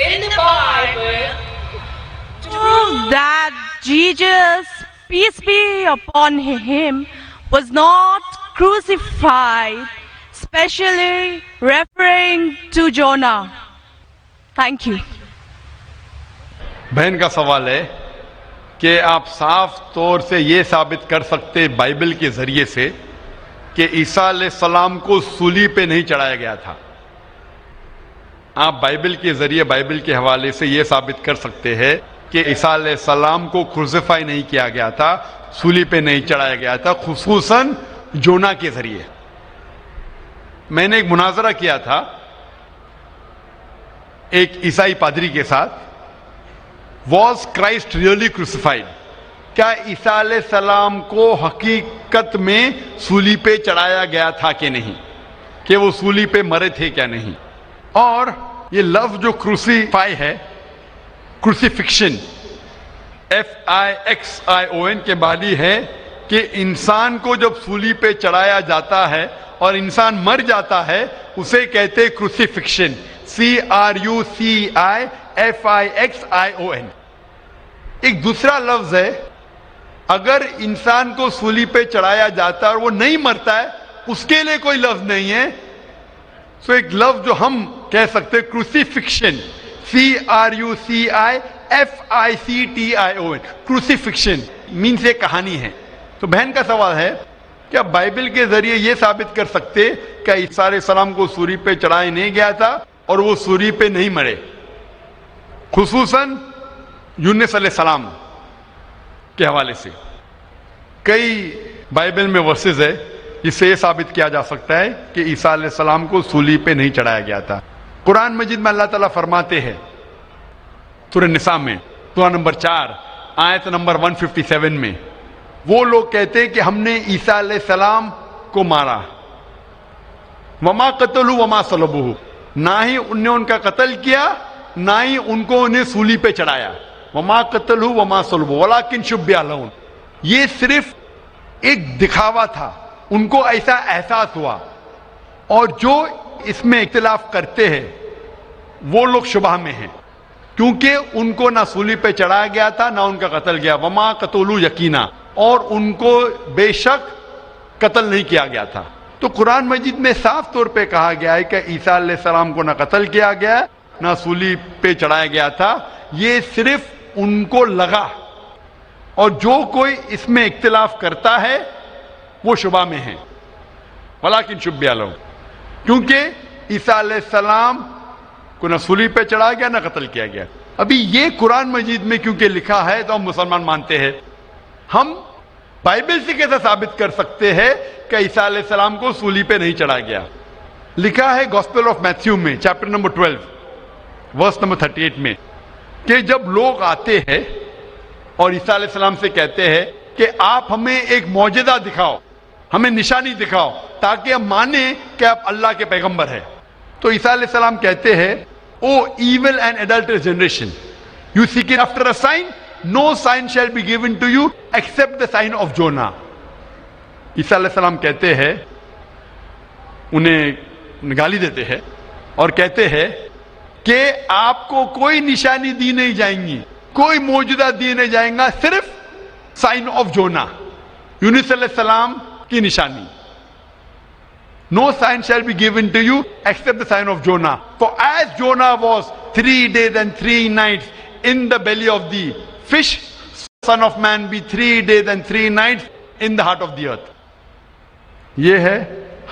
in the Bible prove that Jesus, peace be upon him, was not crucified, especially referring to Jonah. Thank you. بہن کا سوال ہے کہ آپ صاف طور سے یہ ثابت کر سکتے بائبل کے ذریعے سے کہ عیسیٰ علیہ السلام کو صلیب پہ نہیں چڑھایا گیا تھا؟ آپ بائبل کے ذریعے، بائبل کے حوالے سے یہ ثابت کر سکتے ہیں کہ عیسیٰ علیہ السلام کو کروسیفائی نہیں کیا گیا تھا، صلیب پہ نہیں چڑھایا گیا تھا، خصوصاً جونا کے ذریعے؟ میں نے ایک مناظرہ کیا تھا ایک عیسائی پادری کے ساتھ، واز کرائسٹ ریئلی کروسیفائڈ؟ کیا عیسیٰ علیہ السلام کو حقیقت میں صلیب پہ چڑھایا گیا تھا کہ نہیں، کہ وہ صلیب پہ مرے تھے کیا نہیں؟ اور یہ لفظ جو کروسیفائی ہے، کروسیفکشن، FIXION کے معنی ہے کہ انسان کو جب صلیب پہ چڑھایا جاتا ہے اور انسان مر جاتا ہے اسے کہتے کروسیفکشن، CRUCIFIXION۔ ایک دوسرا لفظ ہے، اگر انسان کو صلیب پہ چڑھایا جاتا ہے اور وہ نہیں مرتا ہے، اس کے لیے کوئی لفظ نہیں ہے، سو ایک لفظ جو ہم کہہ سکتے کروسیفکشن، CRUCIFICTION، کروسیفکشن مینس یہ کہانی ہے۔ تو بہن کا سوال ہے کیا بائبل کے ذریعے یہ ثابت کر سکتے کہ عیسیٰ علیہ السلام کو صلیب پہ چڑھایا نہیں گیا تھا اور وہ صلیب پہ نہیں مرے؟ خصوصاً یونس علیہ السلام کے حوالے سے کئی بائبل میں ورسز ہے جس سے یہ ثابت کیا جا سکتا ہے کہ عیسیٰ علیہ السلام کو صلیب پہ نہیں چڑھایا گیا تھا۔ قرآن مجید میں اللہ تعالیٰ فرماتے ہیں سورہ نساء میں سورہ نمبر 4 آیت نمبر 157 میں، وہ لوگ کہتے کہ ہم نے عیسیٰ علیہ السلام کو مارا، وما قتلوا وما صلبوہ، نہ ہی ان نے ان کا قتل کیا نہ ہی ان کو انہیں صلیب پہ چڑھایا، وما قتلوا وما صلبوہ ولکن شبہ لہم، یہ صرف ایک دکھاوا تھا، ان کو ایسا احساس ہوا، اور جو اس میں اختلاف کرتے ہیں وہ لوگ شبہ میں ہیں، کیونکہ ان کو نہ صلیب پہ چڑھایا گیا تھا نہ ان کا قتل گیا، وما قتلوا یقینا، اور ان کو بے شک قتل نہیں کیا گیا تھا۔ تو قرآن مجید میں صاف طور پہ کہا گیا ہے کہ عیسیٰ علیہ السلام کو نہ قتل کیا گیا نہ صلیب پہ چڑھایا گیا تھا، یہ صرف ان کو لگا، اور جو کوئی اس میں اختلاف کرتا ہے وہ شبہ میں ہے، ولکن شبہ لہم، کیونکہ عیسیٰ علیہ السلام کو نہ صلیب پہ چڑھایا گیا نہ قتل کیا گیا۔ ابھی یہ قرآن مجید میں کیونکہ لکھا ہے تو ہم مسلمان مانتے ہیں، ہم بائبل سے کیسے ثابت کر سکتے ہیں کہ عیسیٰ علیہ السلام کو صلیب پہ نہیں چڑھایا گیا؟ لکھا ہے گاسپل آف میتھیو میں چیپٹر نمبر 12 ورس نمبر 38 میں کہ جب لوگ آتے ہیں اور عیسیٰ علیہ السلام سے کہتے ہیں کہ آپ ہمیں ایک معجزہ دکھاؤ، ہمیں نشانی دکھاؤ تاکہ ہم مانیں کہ آپ اللہ کے پیغمبر ہیں، تو عیسیٰ علیہ السلام کہتے ہیں O evil and adulterous generation, you seek it after a sign, no sign shall be given to you except the sign of Jonah۔ عیسیٰ علیہ السلام کہتے ہیں، انہیں گالی دیتے ہیں اور کہتے ہیں کہ آپ کو کوئی نشانی دی نہیں جائیں گی، کوئی معجزہ دی نہیں جائیں گا، صرف سائن آف جونا، یونس علیہ السلام کی نشانی۔ No sign shall be given to you except the sign of Jonah. For as Jonah was 3 days and 3 nights in the belly of the fish, Son of Man be 3 days and 3 nights in the heart of the earth۔ یہ ہے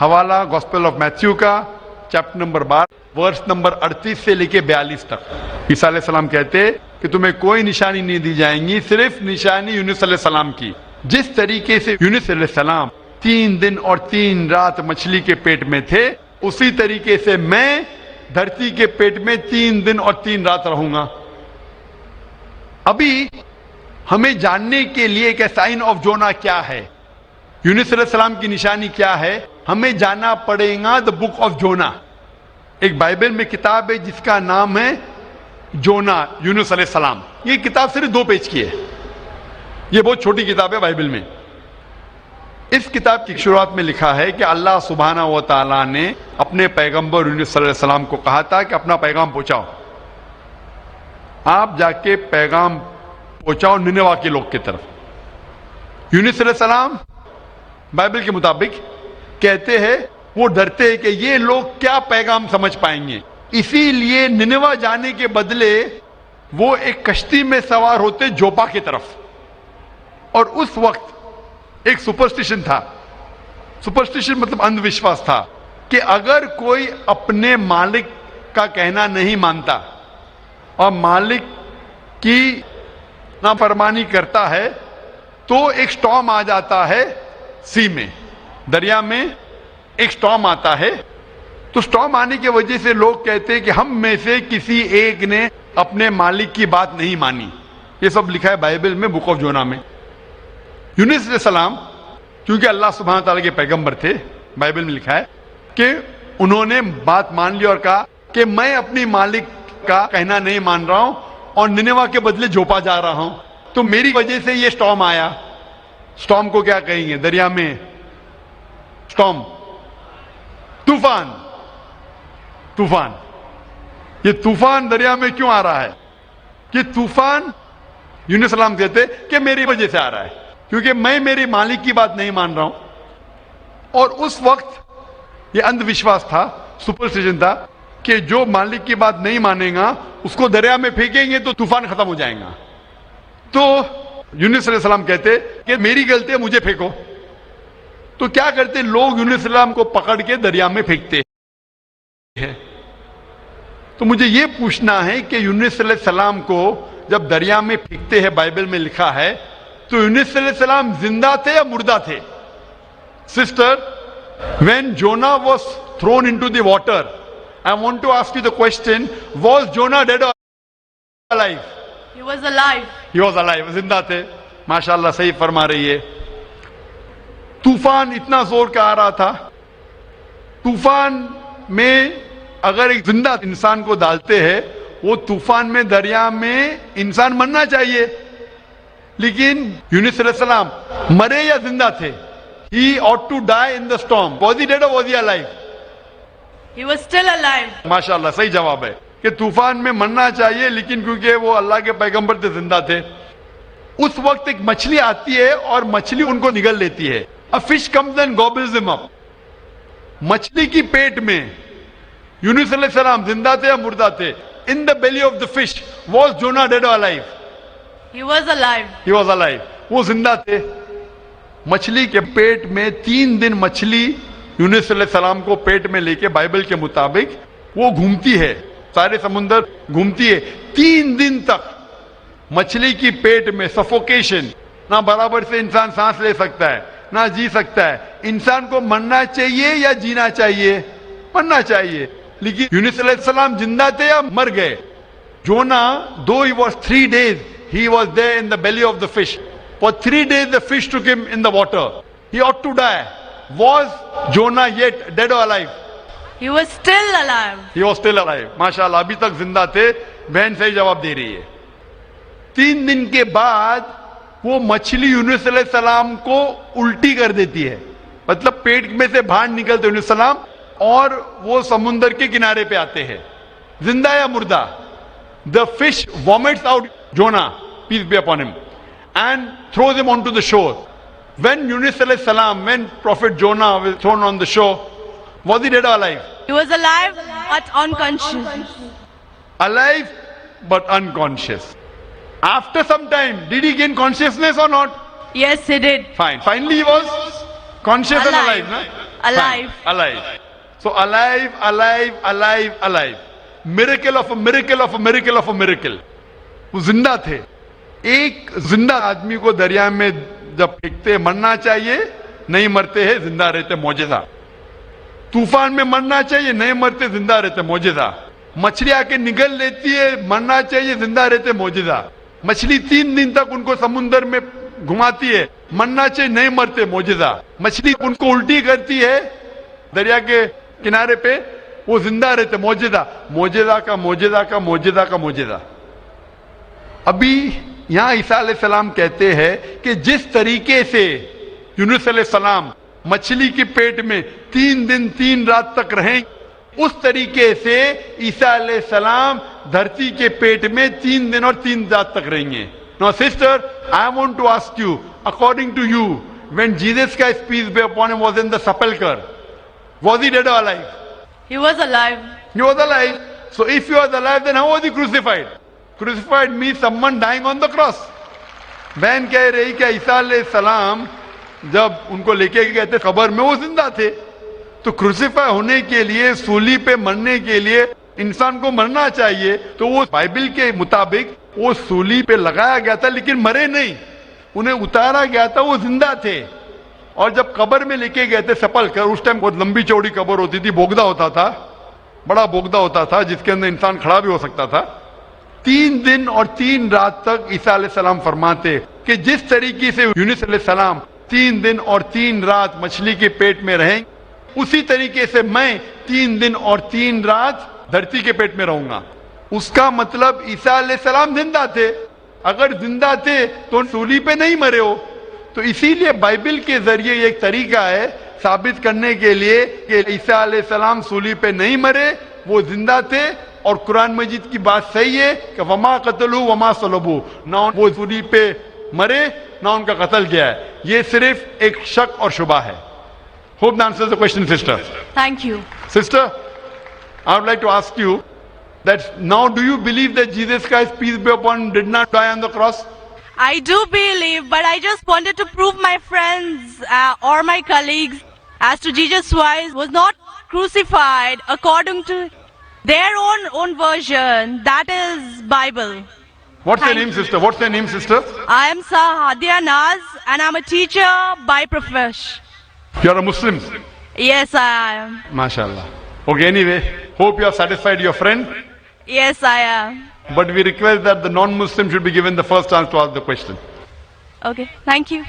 حوالہ gospel of Matthew کا chapter number 12 verse number 38 سے لے کے 42 تک۔ عیسیٰ علیہ السلام کہتے کہ تمہیں کوئی نشانی نہیں دی جائیں گی، صرف نشانی یونس علیہ السلام کی۔ جس طریقے سے یونس علیہ السلام 3 دن اور 3 رات مچھلی کے پیٹ میں تھے، اسی طریقے سے میں دھرتی کے پیٹ میں 3 دن اور 3 رات رہوں گا۔ ابھی ہمیں جاننے کے لیے کہ سائن آف جونا کیا ہے، یونس علیہ السلام کی نشانی کیا ہے، ہمیں جانا پڑے گا دا بک آف جونا۔ ایک بائبل میں کتاب ہے جس کا نام ہے جونا، یونس علیہ السلام۔ یہ کتاب صرف 2 پیج کی ہے، یہ بہت چھوٹی کتاب ہے بائبل میں۔ اس کتاب کی شروعات میں لکھا ہے کہ اللہ سبحانہ و تعالیٰ نے اپنے پیغمبر یونس صلی اللہ علیہ وسلم کو کہا تھا کہ اپنا پیغام پہنچاؤ، آپ جا کے پیغام پہنچاؤ نینوا کے لوگ کی طرف. یونس علیہ السلام بائبل کے مطابق کہتے ہیں وہ ڈرتے ہیں کہ یہ لوگ کیا پیغام سمجھ پائیں گے، اسی لیے نینوا جانے کے بدلے وہ ایک کشتی میں سوار ہوتے جوپا کی طرف. اور اس وقت ایک سپرسٹیشن تھا، سپرسٹیشن مطلب اندھ وشواس تھا کہ اگر کوئی اپنے مالک کا کہنا نہیں مانتا اور مالک کی نافرمانی کرتا ہے تو ایک سٹارم آ جاتا ہے، سی میں، دریا میں ایک سٹارم آتا ہے. تو سٹارم آنے کی وجہ سے لوگ کہتے ہیں کہ ہم میں سے کسی ایک نے اپنے مالک کی بات نہیں مانی. یہ سب لکھا ہے بائبل میں، بک آف جونا میں. یونس علیہ السلام کیونکہ اللہ سبحانہ تعالیٰ کے پیغمبر تھے، بائبل میں لکھا ہے کہ انہوں نے بات مان لی اور کہا کہ میں اپنی مالک کا کہنا نہیں مان رہا ہوں اور نینوا کے بدلے جوپا جا رہا ہوں، تو میری وجہ سے یہ سٹارم آیا. سٹارم کو کیا کہیں گے دریا میں؟ سٹارم، طوفان. طوفان، یہ طوفان دریا میں کیوں آ رہا ہے؟ یہ طوفان یونس علیہ السلام کہتے کہ میری وجہ سے آ رہا ہے، کیونکہ میں میری مالک کی بات نہیں مان رہا ہوں. اور اس وقت یہ اندھ وشواس تھا، سپرسٹیشن تھا کہ جو مالک کی بات نہیں مانے گا اس کو دریا میں پھینکیں گے تو طوفان ختم ہو جائے گا. تو یونس علیہ السلام کہتے کہ میری غلطی ہے، مجھے پھینکو. تو کیا کرتے لوگ؟ یونس علیہ السلام کو پکڑ کے دریا میں پھینکتے ہیں. تو مجھے یہ پوچھنا ہے کہ یونس علیہ السلام کو جب دریا میں پھینکتے ہیں، بائبل میں لکھا ہے، تو یونس علیہ السلام زندہ تھے یا مردہ تھے؟ Sister, when Jonah was thrown into the water, I want to ask you the question, was Jonah dead or alive? He was alive. He was alive. زندہ تھے. ماشاءاللہ صحیح فرما رہی ہے. طوفان اتنا زور کا آ رہا تھا، طوفان میں اگر ایک زندہ انسان کو ڈالتے ہیں، وہ طوفان میں دریا میں انسان مرنا چاہیے، لیکن یونس علیہ السلام مرے یا زندہ تھے؟ He ought to die in the storm. Was he dead or was he alive? He was still alive. ماشاءاللہ صحیح جواب ہے کہ طوفان میں مرنا چاہیے، لیکن کیونکہ وہ اللہ کے پیغمبر تھے زندہ تھے. اس وقت ایک مچھلی آتی ہے اور مچھلی ان کو نگل لیتی ہے. A fish comes and gobbles them up. مچھلی کی پیٹ میں یونس علیہ السلام زندہ تھے یا مردہ تھے؟ In the belly of the fish, was Jonah dead or alive? He was alive. He was alive. وہ زندہ تھے. مچھلی کے پیٹ میں 3 دن مچھلی یونس علیہ السلام کو پیٹ میں لے کے بائبل کے مطابق وہ گھومتی ہے، سارے سمندر گھومتی ہے 3 دن تک. مچھلی کی پیٹ میں سفوکیشن، نہ برابر سے انسان سانس لے سکتا ہے نہ جی سکتا ہے. انسان کو مرنا چاہیے یا جینا چاہیے؟ مرنا چاہیے. لیکن یونس علیہ السلام زندہ تھے یا مر گئے؟ جونا, though he was 3 days, he was there in the belly of the fish. For 3 days the fish took him in the water. He ought to die. Was Jonah yet dead or alive? He was still alive. He was still alive. ماشاءاللہ ابھی تک زندہ تھے. بہن صحیح جواب دے رہی ہے. 3 دن کے بعد وہ مچھلی یونس علیہ السلام کو الٹی کر دیتی ہے, مطلب پیٹ میں سے باہر نکلتے یونس علیہ السلام اور وہ سمندر کے کنارے پہ آتے ہیں. زندہ یا مردہ؟ The fish vomits out Jonah, peace be upon him, and throws him onto the shore. When Yunus alayhi salam, when Prophet Jonah was thrown on the shore, was he dead or alive? He was alive but unconscious. Alive but unconscious. After some time, did he gain consciousness or not? Yes, he did. Fine. Finally he was conscious and alive, no? Alive. Fine. Alive. So alive, alive, alive, alive. Miracle of a miracle of a miracle of a miracle. وہ زندہ تھے. ایک زندہ آدمی کو دریا میں جب پھینکتے مرنا چاہیے, نہیں مرتے ہیں, زندہ رہتے, معجزہ. طوفان میں مرنا چاہیے, نہیں مرتے, زندہ رہتے, معجزہ. مچھلی آ کے نگل لیتی ہے, مرنا چاہیے, زندہ رہتے, معجزہ. مچھلی 3 دن تک ان کو سمندر میں گھماتی ہے, مرنا چاہیے, نہیں مرتے, معجزہ. مچھلی ان کو الٹی کرتی ہے دریا کے کنارے پہ, وہ زندہ رہتے, معجزہ. معجزہ کا معجزہ کا معجزہ کا معجزہ. ابھی یہاں عیسیٰ علیہ السلام کہتے ہیں کہ جس طریقے سے یونس علیہ السلام مچھلی کے پیٹ میں 3 دن 3 رات تک رہیں, اس طریقے سے عیسیٰ علیہ السلام دھرتی کے پیٹ میں 3 دن اور 3 رات تک رہیں گے. Now sister, I want to ask you, according to you, when Jesus Christ, peace be upon him, was in the sepulchre, was he dead or alive? He was alive. He was alive. So if he was alive, then how was he crucified? Crucified means someone dying on the cross. بہن کہہ رہی کہ عیسیٰ علیہ السلام جب ان کو لے کے گئے تھے قبر میں وہ زندہ تھے. تو کروسیفائی ہونے کے لیے, سولی پہ مرنے کے لیے انسان کو مرنا چاہیے. تو وہ بائبل کے مطابق وہ سولی پہ لگایا گیا تھا لیکن مرے نہیں, انہیں اتارا گیا تھا, وہ زندہ تھے. اور جب قبر میں لے کے گئے تھے سپلکر, اس ٹائم بہت لمبی چوڑی قبر ہوتی تھی, بوگدا ہوتا تھا, بڑا بوگدا ہوتا تھا جس کے اندر انسان کھڑا بھی ہو سکتا تھا. 3 دن اور 3 رات تک عیسیٰ علیہ السلام فرماتے کہ جس طریقے سے یونس علیہ السلام 3 دن اور 3 رات مچھلی کے پیٹ میں رہیں, اسی طریقے سے میں 3 دن اور 3 رات دھرتی کے پیٹ میں رہوں گا. اس کا مطلب عیسیٰ علیہ السلام زندہ تھے. اگر زندہ تھے تو سولی پہ نہیں مرے ہو. تو اسی لیے بائبل کے ذریعے یہ ایک طریقہ ہے ثابت کرنے کے لیے کہ عیسیٰ علیہ السلام سولی پہ نہیں مرے, وہ زندہ تھے. اور قرآن مجید کی بات صحیح ہے کہ وما قتلوا وما صلبوا, نہ وہ سولی پہ مرے نہ ان کا قتل کیا ہے. یہ صرف ایک شک اور شبہ ہے. Hope that answers the question, sister. Thank you. Sister, I would like to ask you that now do you believe that Jesus Christ, peace be upon him, did not die on the cross? I do believe, but I just wanted to prove my friends or my colleagues as to Jesus Christ was not crucified according to their own version. That is Bible. What's your name, sister? What's your name, sister? I am Zakir Naik and I'm a teacher by profession. You are a Muslim? Yes, I am. MashaAllah. Okay, anyway, hope you have satisfied your friend. Yes, I am. But we request that the non-Muslim should be given the first chance to ask the question. Okay, thank you.